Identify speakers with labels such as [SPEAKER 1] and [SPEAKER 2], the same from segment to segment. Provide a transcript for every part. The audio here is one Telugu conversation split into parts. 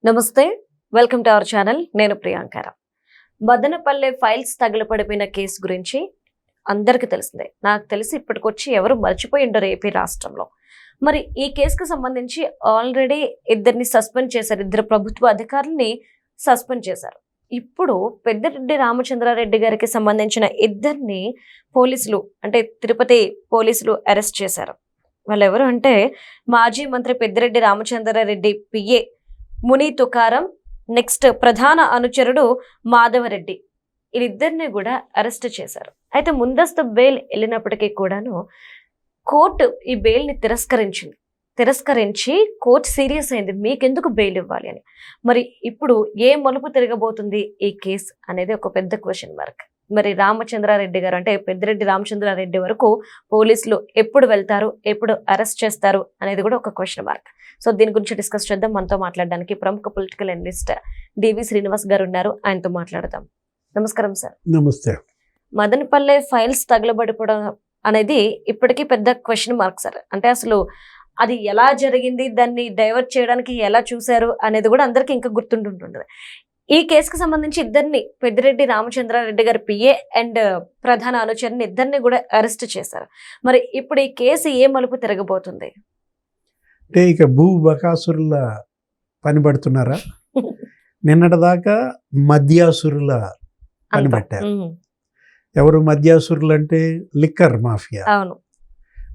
[SPEAKER 1] నమస్తే, వెల్కమ్ టు అవర్ ఛానల్. నేను ప్రియాంకర. మదనపల్లె ఫైల్స్ తగలపడిపోయిన కేసు గురించి అందరికీ తెలిసిందే. నాకు తెలిసి ఇప్పటికొచ్చి ఎవరు మర్చిపోయి ఉండరు ఏపీ రాష్ట్రంలో. మరి ఈ కేసుకు సంబంధించి ఆల్రెడీ ఇద్దరిని సస్పెండ్ చేశారు. ఇద్దరు ప్రభుత్వ అధికారుల్ని సస్పెండ్ చేశారు. ఇప్పుడు పెద్దిరెడ్డి రామచంద్రారెడ్డి గారికి సంబంధించిన ఇద్దరిని పోలీసులు అంటే తిరుపతి పోలీసులు అరెస్ట్ చేశారు. వాళ్ళు ఎవరు అంటే మాజీ మంత్రి పెద్దిరెడ్డి రామచంద్రారెడ్డి పిఏ ముని తుకారం, నెక్స్ట్ ప్రధాన అనుచరుడు మాధవరెడ్డి. వీళ్ళిద్దరిని కూడా అరెస్ట్ చేశారు. అయితే ముందస్తు బెయిల్ వెళ్ళినప్పటికీ కూడాను కోర్టు ఈ బెయిల్ని తిరస్కరించి కోర్టు సీరియస్ అయింది, మీకెందుకు బెయిల్ ఇవ్వాలి అని. మరి ఇప్పుడు ఏ మలుపు తిరగబోతుంది ఈ కేసు అనేది ఒక పెద్ద క్వశ్చన్ మార్క్. మరి రామచంద్రారెడ్డి గారు అంటే పెద్దిరెడ్డి రామచంద్రారెడ్డి వరకు పోలీసులు ఎప్పుడు వెళ్తారు, ఎప్పుడు అరెస్ట్ చేస్తారు అనేది కూడా ఒక క్వశ్చన్ మార్క్. సో దీని గురించి డిస్కస్ చేద్దాం. మనతో మాట్లాడడానికి ప్రముఖ పొలిటికల్ అనలిస్ట్ డివి శ్రీనివాస్ గారు ఉన్నారు. ఆయనతో మాట్లాడదాం. నమస్కారం సార్.
[SPEAKER 2] నమస్తే.
[SPEAKER 1] మదనపల్లె ఫైల్స్ తగలబడిపోవడం అనేది ఇప్పటికీ పెద్ద క్వశ్చన్ మార్క్ సార్. అంటే అసలు అది ఎలా జరిగింది, దాన్ని డైవర్ట్ చేయడానికి ఎలా చూశారు అనేది కూడా అందరికీ ఇంకా గుర్తుంటుంటుంది. ఈ కేసుకు సంబంధించి ఇద్దరిని పెద్దిరెడ్డి రామచంద్రారెడ్డి గారి పిఏ అండ్ ప్రధాన అనుచరుని ఇద్దరిని కూడా అరెస్ట్ చేశారు. మరి ఇప్పుడు ఈ కేసు ఏ మలుపు తిరగబోతుంది?
[SPEAKER 2] అంటే ఇక భూ బకాసురుల పని పడుతున్నారా? నిన్నటిదాకా మద్యాసురుల పని పట్టారు. ఎవరు మద్యాసురులు అంటే లిక్కర్ మాఫియా.
[SPEAKER 1] అవును.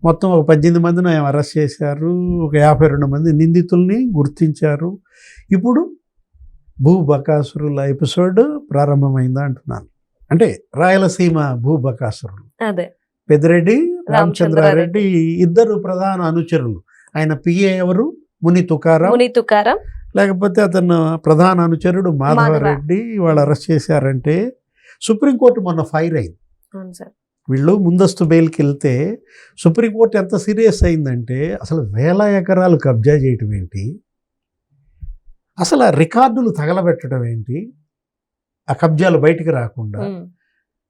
[SPEAKER 2] మొత్తం ఒక 18 మందిని ఆయన అరెస్ట్ చేశారు. ఒక 52 మంది నిందితుల్ని గుర్తించారు. ఇప్పుడు భూ బకాసురుల ఎపిసోడ్ ప్రారంభమైందా అంటున్నాను. అంటే రాయలసీమ భూ బకాసురులు
[SPEAKER 1] అదే
[SPEAKER 2] పెద్దిరెడ్డి రామచంద్రారెడ్డి ఇద్దరు ప్రధాన అనుచరులు. ఆయన పిఏ ఎవరు? ముని తుకారం. లేకపోతే అతను ప్రధాన అనుచరుడు మాధవరెడ్డి. వాళ్ళు అరెస్ట్ చేశారంటే సుప్రీంకోర్టు మొన్న ఫైర్ అయింది. వీళ్ళు ముందస్తు బెయిల్కి వెళ్తే సుప్రీంకోర్టు ఎంత సీరియస్ అయిందంటే అసలు 1000 ఎకరాలు కబ్జా చేయటం ఏంటి, అసలు ఆ రికార్డులు తగలబెట్టడం ఏంటి, ఆ కబ్జాలు బయటికి రాకుండా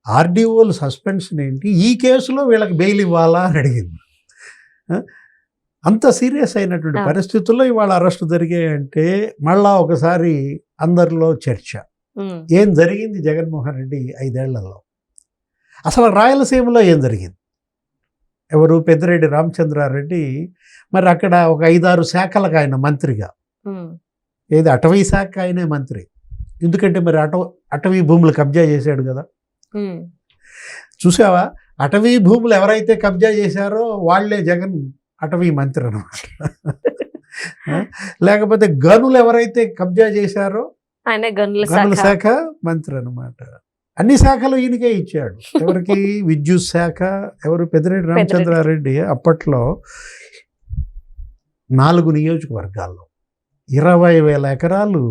[SPEAKER 2] ఆర్డీఓలు సస్పెన్షన్ ఏంటి, ఈ కేసులో వీళ్ళకి బెయిల్ ఇవ్వాలా అని అడిగింది. అంత సీరియస్ అయినటువంటి పరిస్థితుల్లో ఇవాళ అరెస్టు జరిగాయంటే మళ్ళా ఒకసారి అందరిలో చర్చ. ఏం జరిగింది జగన్మోహన్ రెడ్డి 5 ఏళ్లలో? అసలు రాయలసీమలో ఏం జరిగింది? ఎవరు? పెద్దిరెడ్డి రామచంద్రారెడ్డి. మరి అక్కడ ఒక 5-6 శాఖలకు ఆయన మంత్రిగా, ఏది అటవీ శాఖ ఆయనే మంత్రి. ఎందుకంటే మరి అటవీ భూములు కబ్జా చేశాడు కదా. చూసావా, అటవీ భూములు ఎవరైతే కబ్జా చేశారో వాళ్లే జగన్ అటవీ మంత్రి అన్నమాట. లేకపోతే గనులు ఎవరైతే కబ్జా చేశారో గనుల శాఖ మంత్రి అన్నమాట. అన్ని శాఖలు ఈయనకే ఇచ్చాడు. ఎవరికి? విద్యుత్ శాఖ. ఎవరు? పెద్దిరెడ్డి రామచంద్రారెడ్డి. అప్పట్లో 4 నియోజకవర్గాల్లో 20,000 ఎకరాలు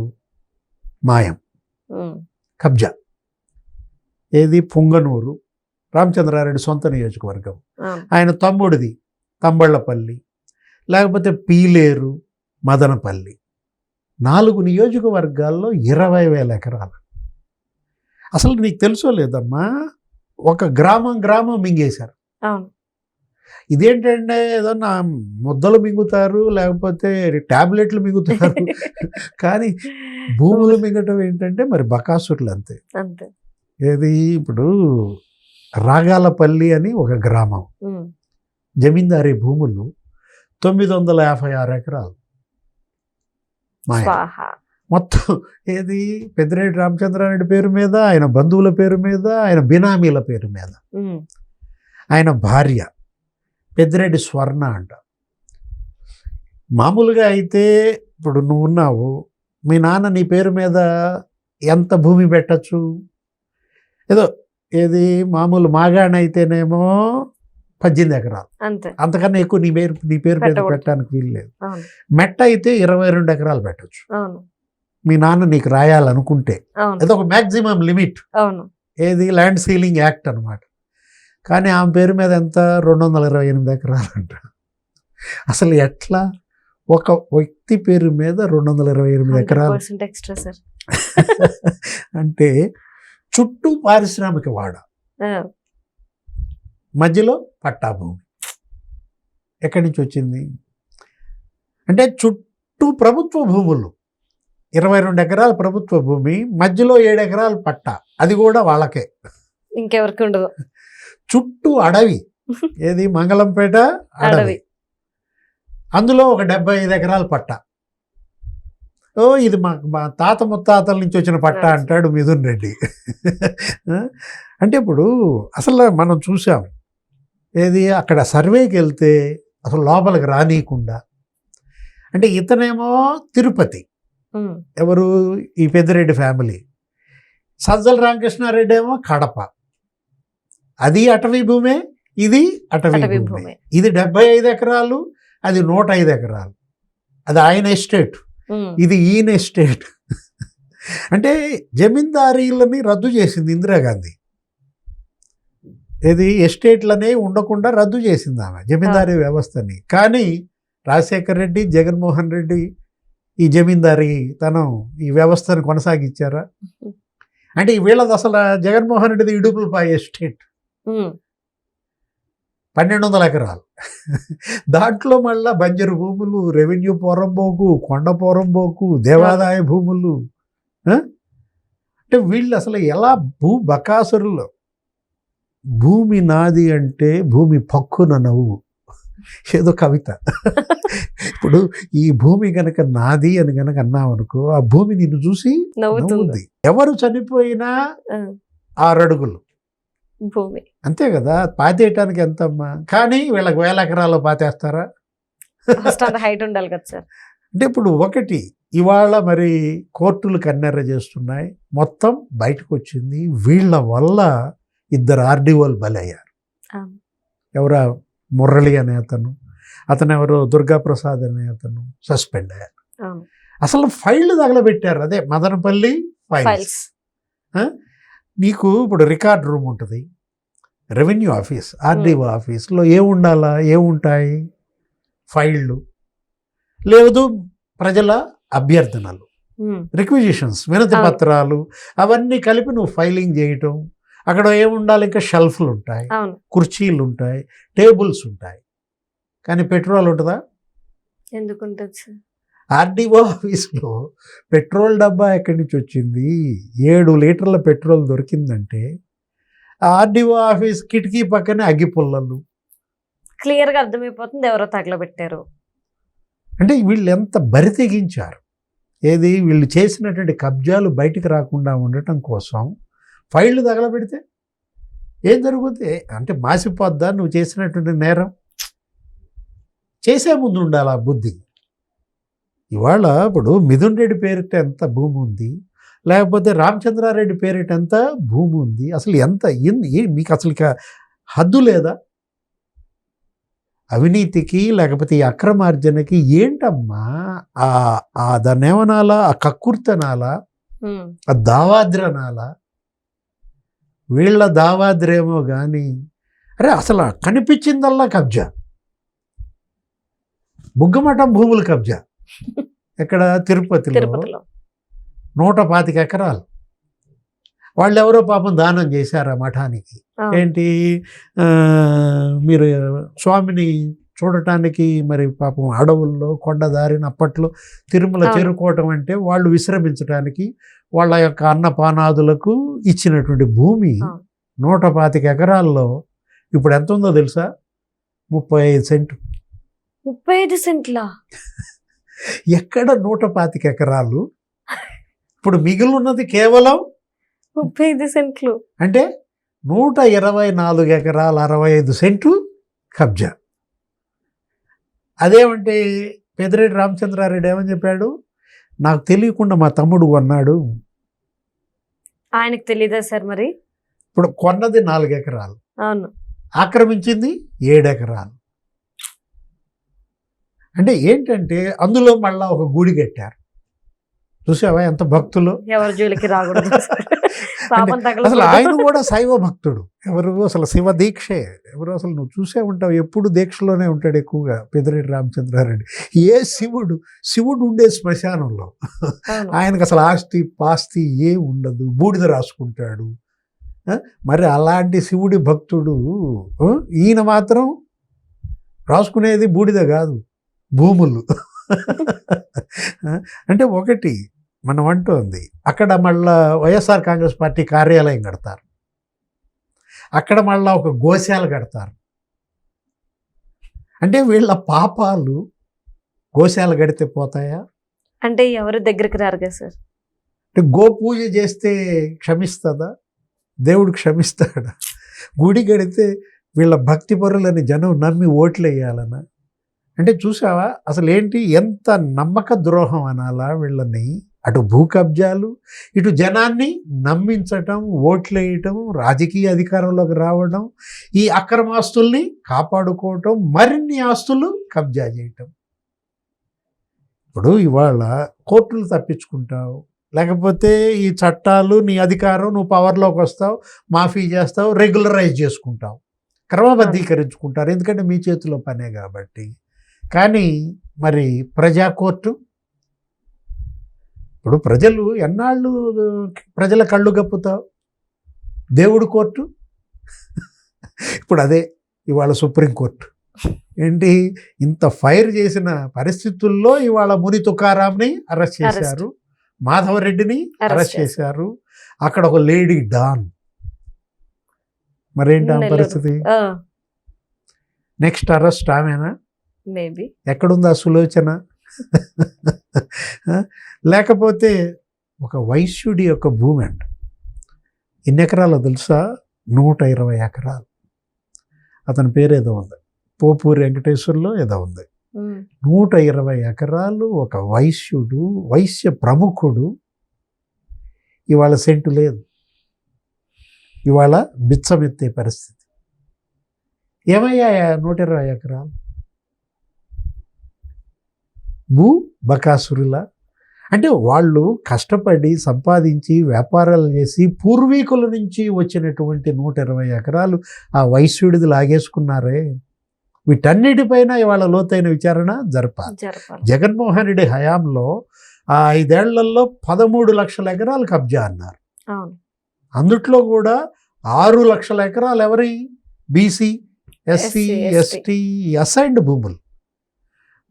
[SPEAKER 2] మాయం, కబ్జా. ఏది? పొంగనూరు, రామచంద్రారెడ్డి సొంత నియోజకవర్గం. ఆయన తమ్ముడిది తంబళ్లపల్లి, లేకపోతే పీలేరు, మదనపల్లి. 4 నియోజకవర్గాల్లో 20,000 ఎకరాలు. అసలు నీకు తెలుసో లేదమ్మా, ఒక గ్రామం మింగేశారు. ఇదేంటంటే ఏదన్నా ముద్దలు మింగుతారు, లేకపోతే ట్యాబ్లెట్లు మింగుతారు, కానీ భూములు మింగటం ఏంటంటే మరి బకాసురులు అంతే. ఏది? ఇప్పుడు రాగాలపల్లి అని ఒక గ్రామం, జమీందారీ భూములు 956 ఎకరాలు మొత్తం. ఏది? పెద్దిరెడ్డి రామచంద్రారెడ్డి పేరు మీద, ఆయన బంధువుల పేరు మీద, ఆయన బినామీల పేరు మీద. ఆయన భార్య పెద్దిరెడ్డి స్వర్ణ అంట. మామూలుగా అయితే ఇప్పుడు నువ్వు ఉన్నావు, మీ నాన్న నీ పేరు మీద ఎంత భూమి పెట్టచ్చు? ఏదో ఏది మామూలు మాగాణ అయితేనేమో 18 ఎకరాలు, అంతకన్నా ఎక్కువ నీ పేరు మీద పెట్టడానికి వీల్లేదు. మెట్ట అయితే 22 ఎకరాలు పెట్టచ్చు మీ నాన్న నీకు రాయాలనుకుంటే. అది ఒక మ్యాక్సిమం లిమిట్. ఏది? ల్యాండ్ సీలింగ్ యాక్ట్ అనమాట. కానీ ఆమె పేరు మీద ఎంత? 228 ఎకరాలు అంట. అసలు ఎట్లా ఒక వ్యక్తి పేరు మీద 228 ఎకరాలు అంటే చుట్టూ పారిశ్రామిక వాడ, మధ్యలో పట్టాభూమి. ఎక్కడి నుంచి వచ్చింది? అంటే చుట్టూ ప్రభుత్వ భూములు, 22 ఎకరాలు ప్రభుత్వ భూమి, మధ్యలో 7 ఎకరాలు పట్ట, అది కూడా వాళ్ళకే.
[SPEAKER 1] ఇంకెవరికి ఉండదు.
[SPEAKER 2] చుట్టూ అడవి, ఏది మంగళంపేట అడవి, అందులో ఒక 75 ఎకరాలు పట్ట. ఓ ఇది మా తాత ముత్తాతల నుంచి వచ్చిన పట్ట అంటాడు మిథున్ రెడ్డి. అంటే ఇప్పుడు అసలు మనం చూసాం, ఏది అక్కడ సర్వేకి వెళ్తే అసలు లోపలికి రానీయకుండా. అంటే ఇతనేమో తిరుపతి, ఎవరు ఈ పెద్దిరెడ్డి ఫ్యామిలీ, సజ్జల రామకృష్ణారెడ్డి ఏమో కడప, అది అటవీ భూమే, ఇది అటవీ భూమే. ఇది 75 ఎకరాలు, అది 105 ఎకరాలు. అది ఆయన ఎస్టేట్, ఇది ఈయన ఎస్టేట్. అంటే జమీందారీలని రద్దు చేసింది ఇందిరాగాంధీ. ఇది ఎస్టేట్లనే ఉండకుండా రద్దు చేసింది ఆమె జమీందారీ వ్యవస్థని. కానీ రాజశేఖర్ రెడ్డి, జగన్మోహన్ రెడ్డి ఈ జమీందారీ తనం ఈ వ్యవస్థను కొనసాగించారా? అంటే వీళ్ళది అసలు జగన్మోహన్ రెడ్డిది ఇడుపులపాయ ఎస్టేట్, 1200 ఎకరాలు. దాంట్లో మళ్ళా బంజరు భూములు, రెవెన్యూ పోరంబోకు, కొండ పోరంబోకు, దేవాదాయ భూములు. అంటే వీళ్ళు అసలు ఎలా బకాసురులు. భూమి నాది అంటే భూమి పక్కున నవ్వు, ఏదో కవిత. ఇప్పుడు ఈ భూమి గనక నాది అని గనక అన్నామనుకో, ఆ భూమి నిన్ను చూసి నవ్వుతుంది. ఎవరు చనిపోయినా 6 అడుగులు
[SPEAKER 1] భూమి,
[SPEAKER 2] అంతే కదా. పాతేయటానికి ఎంతమ్మా? కానీ వీళ్ళకి 1000 ఎకరాల్లో పాతేస్తారా?
[SPEAKER 1] హైట్ ఉండాలి కదా సార్.
[SPEAKER 2] అంటే ఇప్పుడు ఒకటి ఇవాళ మరి కోర్టులు కన్నెర్ర చేస్తున్నాయి, మొత్తం బయటకు వచ్చింది. వీళ్ళ వల్ల 2 ఆర్డీఓలు బలయ్యారు. ఎవరా? మురళి అనే అతను ఎవరు, దుర్గాప్రసాద్ అనే అతను సస్పెండ్ అయ్యారు. అసలు ఫైళ్ళు తగలబెట్టారు. అదే మదనపల్లి ఫైల్స్. నీకు ఇప్పుడు రికార్డ్ రూమ్ ఉంటుంది, రెవెన్యూ ఆఫీస్, ఆర్డీఓ ఆఫీస్లో ఏముండాలా? ఏముంటాయి? ఫైళ్ళు లేదు, ప్రజల అభ్యర్థనలు, రిక్విజిషన్స్, వినతి పత్రాలు, అవన్నీ కలిపి నువ్వు ఫైలింగ్ చేయటం. అక్కడ ఏముండాలి? ఇంకా షెల్ఫ్లు ఉంటాయి, కుర్చీలు ఉంటాయి, టేబుల్స్ ఉంటాయి. కానీ పెట్రోల్ ఉంటుందా?
[SPEAKER 1] ఎందుకుంటుంది సార్?
[SPEAKER 2] ఆర్డీఓ ఆఫీస్లో పెట్రోల్ డబ్బా ఎక్కడి నుంచి వచ్చింది? 7 లీటర్ల పెట్రోల్ దొరికిందంటే ఆర్డీఓ ఆఫీస్ కిటికీ పక్కనే అగ్గిపుల్లలు.
[SPEAKER 1] క్లియర్గా అర్థమైపోతుంది ఎవరో తగలబెట్టారు.
[SPEAKER 2] అంటే వీళ్ళు ఎంత బరి తెగించారు. ఏది వీళ్ళు చేసినటువంటి కబ్జాలు బయటికి రాకుండా ఉండటం కోసం ఫైళ్ళు తగలబెడితే ఏం జరుగుతుంది? అంటే మాసిపోద్దా నువ్వు చేసినటువంటి నేరం? చేసే ముందు ఉండాలి ఆ బుద్ధి. ఇవాళ ఇప్పుడు మిథున్ రెడ్డి పేరిట ఎంత భూమి ఉంది, లేకపోతే రామచంద్రారెడ్డి పేరిట ఎంత భూమి ఉంది, అసలు ఎంత మీకు అసలు హద్దు లేదా? అవినీతికి లేకపోతే ఈ అక్రమార్జనకి ఏంటమ్మా? దాన్ని ఏమనాలా? ఆ కక్కుర్తనాలా? ఆ దావాద్రనాలా? వీళ్ళ దావాద్రేమో కానీ అరే అసలు కనిపించిందల్లా కబ్జా. బుగ్గమఠం భూములు కబ్జా. ఎక్కడ? తిరుపతిలో 125 ఎకరాలు. వాళ్ళు ఎవరో పాపం దానం చేశారు ఆ మఠానికి. ఏంటి, మీరు స్వామిని చూడటానికి మరి పాపం అడవుల్లో కొండదారిన అప్పట్లో తిరుమల చేరుకోవటం అంటే వాళ్ళు విశ్రమించడానికి వాళ్ళ యొక్క అన్నపానాదులకు ఇచ్చినటువంటి భూమి 125 ఎకరాల్లో ఇప్పుడు ఎంత ఉందో తెలుసా? 35 సెంట్లు.
[SPEAKER 1] 35 సెంట్లా?
[SPEAKER 2] ఎక్కడ 125 ఎకరాలు? ఇప్పుడు మిగిలి ఉన్నది కేవలం
[SPEAKER 1] 35 సెంట్లు.
[SPEAKER 2] అంటే 124 ఎకరాలు 65 సెంట్లు కబ్జా. అదేమంటే పెద్దిరెడ్డి రామచంద్రారెడ్డి ఏమని చెప్పాడు? నాకు తెలియకుండా మా తమ్ముడు కొన్నాడు.
[SPEAKER 1] ఆయనకు తెలీదా సార్ మరి?
[SPEAKER 2] ఇప్పుడు కొన్నది 4 ఎకరాలు,
[SPEAKER 1] అవును,
[SPEAKER 2] ఆక్రమించింది 7 ఎకరాలు. అంటే ఏంటంటే అందులో మళ్ళా ఒక గుడి కట్టారు. చూసావా ఎంత భక్తులు?
[SPEAKER 1] ఎవరి జోలికి రాకూడదు.
[SPEAKER 2] అసలు ఆయన కూడా శైవ భక్తుడు. ఎవరు? అసలు శివ దీక్షే. ఎవరు? అసలు నువ్వు చూసే ఉంటావు, ఎప్పుడు దీక్షలోనే ఉంటాడు ఎక్కువగా పెద్దిరెడ్డి రామచంద్రారెడ్డి. ఏ శివుడు ఉండే శ్మశానంలో ఆయనకు అసలు ఆస్తి పాస్తి ఏ ఉండదు, బూడిద రాసుకుంటాడు. మరి అలాంటి శివుడి భక్తుడు ఈయన మాత్రం రాసుకునేది బూడిద కాదు, భూములు. అంటే ఒకటి మనం అంటోంది అక్కడ మళ్ళా వైఎస్ఆర్ కాంగ్రెస్ పార్టీ కార్యాలయం కడతారు, అక్కడ మళ్ళా ఒక గోశాల కడతారు. అంటే వీళ్ళ పాపాలు గోశాల కడితే పోతాయా?
[SPEAKER 1] అంటే ఎవరు దగ్గరికి రారు కదా సార్.
[SPEAKER 2] అంటే గోపూజ చేస్తే క్షమిస్తుందా? దేవుడు క్షమిస్తాడా? గుడి కడితే వీళ్ళ భక్తి పరులని జనం నమ్మి ఓట్లు వేయాలనా? అంటే చూసావా అసలు ఏంటి, ఎంత నమ్మక ద్రోహం అనాలా వీళ్ళని? అటు భూ కబ్జాలు, ఇటు జనాన్ని నమ్మించటం, ఓట్లు వేయటం, రాజకీయ అధికారంలోకి రావడం, ఈ అక్రమాస్తుల్ని కాపాడుకోవటం, మరిన్ని ఆస్తులు కబ్జా చేయటం. ఇప్పుడు ఇవాళ కోర్టులు తప్పించుకుంటావు, లేకపోతే ఈ చట్టాలు నీ అధికారం, నువ్వు పవర్లోకి వస్తావు, మాఫీ చేస్తావు, రెగ్యులరైజ్ చేసుకుంటావు, క్రమబద్ధీకరించుకుంటారు, ఎందుకంటే మీ చేతిలో పనే కాబట్టి. కానీ మరి ప్రజా కోర్టు, ఇప్పుడు ప్రజలు ఎన్నాళ్ళు ప్రజల కళ్ళు గప్పుతావు? దేవుడు కోర్టు ఇప్పుడు అదే ఇవాళ సుప్రీంకోర్టు. ఏంటి, ఇంత ఫైర్ చేసిన పరిస్థితుల్లో ఇవాళ ముని తుకారాంని అరెస్ట్ చేశారు, మాధవరెడ్డిని అరెస్ట్ చేశారు, అక్కడ ఒక లేడీ డాన్. మరేంటి ఆ పరిస్థితి? నెక్స్ట్ అరెస్ట్ ఆమెనా?
[SPEAKER 1] మేబీ.
[SPEAKER 2] ఎక్కడుంది ఆ సులోచన? లేకపోతే ఒక వైశ్యుడి యొక్క భూమి అంట, ఎన్ని ఎకరాలు తెలుసా? 120 ఎకరాలు. అతని పేరు ఏదో ఉంది, పోపూరి వెంకటేశ్వర్లో ఏదో ఉంది. 120 ఎకరాలు ఒక వైశ్యుడు, వైశ్య ప్రముఖుడు. ఇవాళ సెంటు లేదు, ఇవాళ బిచ్చమెత్తే పరిస్థితి. ఏమయ్యా 120 ఎకరాలు? భూ బకాసురులా? అంటే వాళ్ళు కష్టపడి సంపాదించి వ్యాపారాలు చేసి పూర్వీకుల నుంచి వచ్చినటువంటి 120 ఎకరాలు ఆ వైశ్యుడిది లాగేసుకున్నారే. వీటన్నిటిపైన ఇవాళ లోతైన విచారణ జరపాలి. జగన్మోహన్ రెడ్డి హయాంలో ఆ 5 ఏళ్లలో 13 లక్షల ఎకరాలు కబ్జా అన్నారు. అందుట్లో కూడా 6 లక్షల ఎకరాలు ఎవరి? బీసీ, ఎస్సీ, ఎస్టీ అసైన్డ్ భూములు.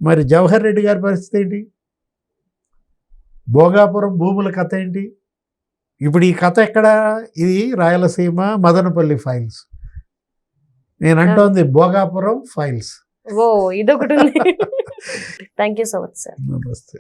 [SPEAKER 2] మరి జవహర్ రెడ్డి గారి పరిస్థితి ఏంటి? భోగాపురం భూముల కథ ఏంటి? ఇప్పుడు ఈ కథ ఎక్కడ? ఇది రాయలసీమ మదనపల్లి ఫైల్స్. నేను అంటోంది భోగాపురం ఫైల్స్.
[SPEAKER 1] ఓ ఇదొకటి. Thank you so much sir.
[SPEAKER 2] నమస్తే.